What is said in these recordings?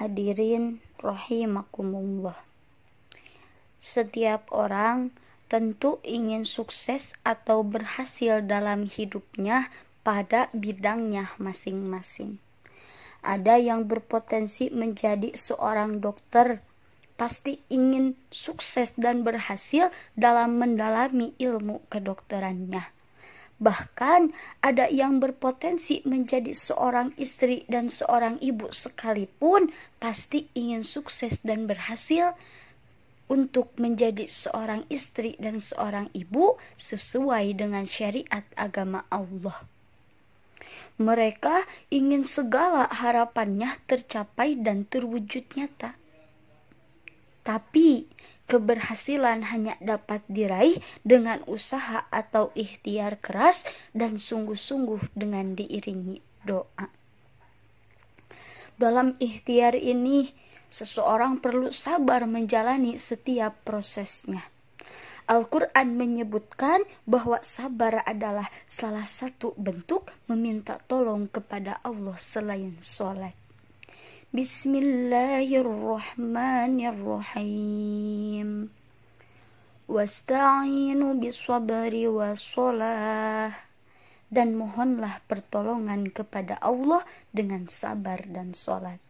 Hadirin rahimakumullah. Setiap orang tentu ingin sukses atau berhasil dalam hidupnya pada bidangnya masing-masing. Ada yang berpotensi menjadi seorang dokter, pasti ingin sukses dan berhasil dalam mendalami ilmu kedokterannya. Bahkan ada yang berpotensi menjadi seorang istri dan seorang ibu sekalipun pasti ingin sukses dan berhasil untuk menjadi seorang istri dan seorang ibu sesuai dengan syariat agama Allah. Mereka ingin segala harapannya tercapai dan terwujud nyata. Tapi keberhasilan hanya dapat diraih dengan usaha atau ikhtiar keras dan sungguh-sungguh dengan diiringi doa. Dalam ikhtiar ini, seseorang perlu sabar menjalani setiap prosesnya. Al-Quran menyebutkan bahwa sabar adalah salah satu bentuk meminta tolong kepada Allah selain sholat. Bismillahirrahmanirrahim. Wasta'inu bisabri wassalah. Dan mohonlah pertolongan kepada Allah dengan sabar dan sholat.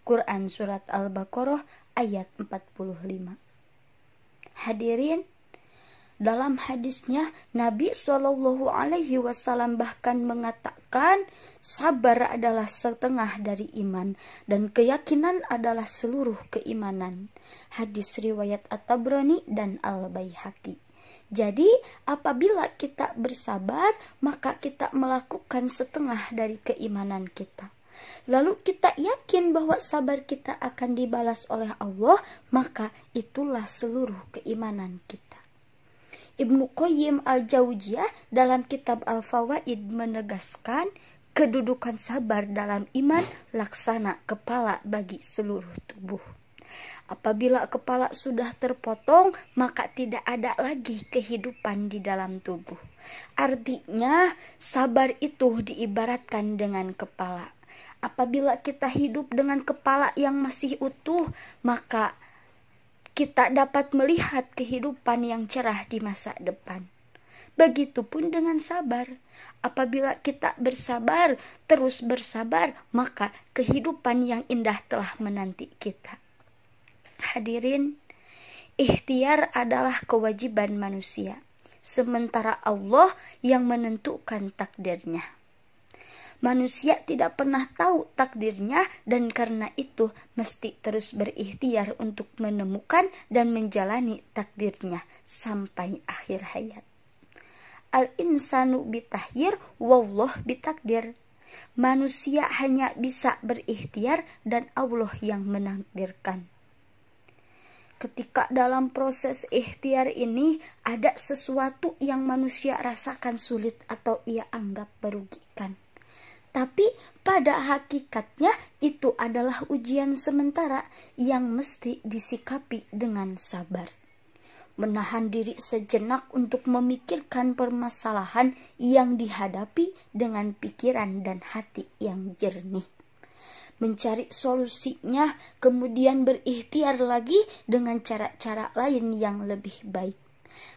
Quran Surat Al-Baqarah ayat 45. Hadirin, dalam hadisnya Nabi SAW bahkan mengatakan sabar adalah setengah dari iman dan keyakinan adalah seluruh keimanan. Hadis riwayat At-Tabrani dan Al-Baihaqi. Jadi apabila kita bersabar, maka kita melakukan setengah dari keimanan kita. Lalu kita yakin bahwa sabar kita akan dibalas oleh Allah, maka itulah seluruh keimanan kita. Ibnu Qayyim Al-Jauziyah dalam kitab Al-Fawaid menegaskan kedudukan sabar dalam iman laksana kepala bagi seluruh tubuh. Apabila kepala sudah terpotong, maka tidak ada lagi kehidupan di dalam tubuh. Artinya, sabar itu diibaratkan dengan kepala. Apabila kita hidup dengan kepala yang masih utuh, maka kita dapat melihat kehidupan yang cerah di masa depan. Begitupun dengan sabar. Apabila kita bersabar, terus bersabar, maka kehidupan yang indah telah menanti kita. Hadirin, ikhtiar adalah kewajiban manusia, sementara Allah yang menentukan takdirnya. Manusia tidak pernah tahu takdirnya dan karena itu mesti terus berikhtiar untuk menemukan dan menjalani takdirnya sampai akhir hayat. Al-insanu bitahyir wallah bitakdir. Manusia hanya bisa berikhtiar dan Allah yang menakdirkan. Ketika dalam proses ikhtiar ini ada sesuatu yang manusia rasakan sulit atau ia anggap merugikan. Tapi pada hakikatnya itu adalah ujian sementara yang mesti disikapi dengan sabar. Menahan diri sejenak untuk memikirkan permasalahan yang dihadapi dengan pikiran dan hati yang jernih. Mencari solusinya, kemudian berikhtiar lagi dengan cara-cara lain yang lebih baik.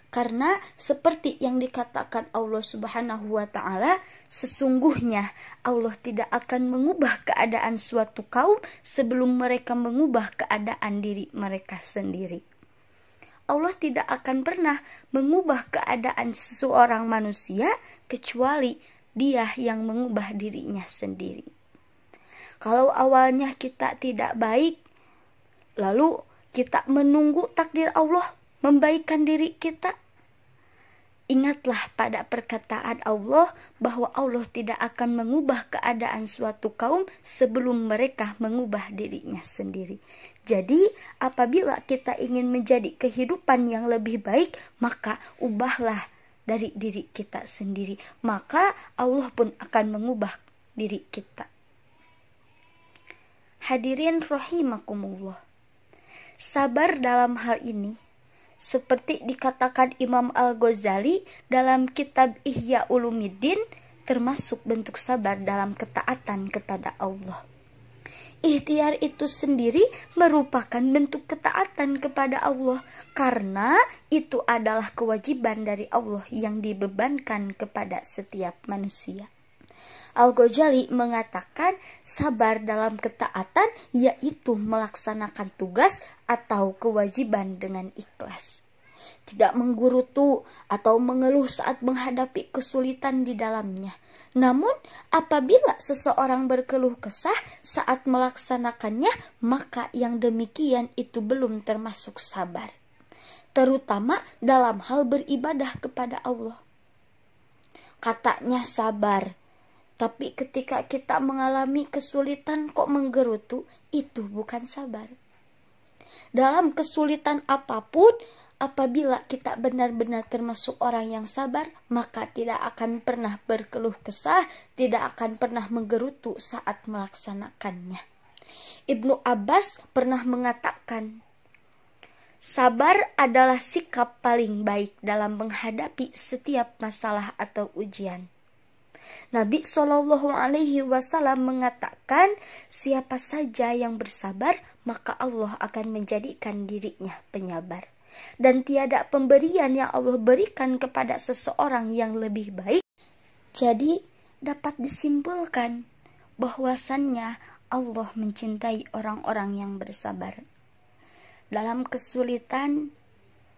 Karena seperti yang dikatakan Allah Subhanahu wa Ta'ala, sesungguhnya Allah tidak akan mengubah keadaan suatu kaum sebelum mereka mengubah keadaan diri mereka sendiri. Allah tidak akan pernah mengubah keadaan seseorang manusia kecuali Dia yang mengubah dirinya sendiri. Kalau awalnya kita tidak baik, lalu kita menunggu takdir Allah membaikkan diri kita, ingatlah pada perkataan Allah bahwa Allah tidak akan mengubah keadaan suatu kaum sebelum mereka mengubah dirinya sendiri. Jadi apabila kita ingin menjadi kehidupan yang lebih baik, maka ubahlah dari diri kita sendiri. Maka Allah pun akan mengubah diri kita. Hadirin rahimakumullah. Sabar dalam hal ini seperti dikatakan Imam Al-Ghazali dalam kitab Ihya Ulumuddin, termasuk bentuk sabar dalam ketaatan kepada Allah. Ikhtiar itu sendiri merupakan bentuk ketaatan kepada Allah, karena itu adalah kewajiban dari Allah yang dibebankan kepada setiap manusia. Al-Ghazali mengatakan sabar dalam ketaatan yaitu melaksanakan tugas atau kewajiban dengan ikhlas, tidak menggerutu atau mengeluh saat menghadapi kesulitan di dalamnya. Namun, apabila seseorang berkeluh kesah saat melaksanakannya, maka yang demikian itu belum termasuk sabar, terutama dalam hal beribadah kepada Allah. Katanya sabar, tapi ketika kita mengalami kesulitan kok menggerutu, itu bukan sabar. Dalam kesulitan apapun, apabila kita benar-benar termasuk orang yang sabar, maka tidak akan pernah berkeluh kesah, tidak akan pernah menggerutu saat melaksanakannya. Ibnu Abbas pernah mengatakan, sabar adalah sikap paling baik dalam menghadapi setiap masalah atau ujian. Nabi SAW mengatakan, siapa saja yang bersabar, maka Allah akan menjadikan dirinya penyabar. Dan tiada pemberian yang Allah berikan kepada seseorang yang lebih baik. Jadi dapat disimpulkan bahwasannya Allah mencintai orang-orang yang bersabar. Dalam kesulitan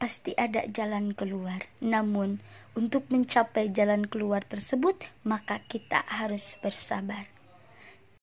pasti ada jalan keluar. Namun untuk mencapai jalan keluar tersebut, maka kita harus bersabar.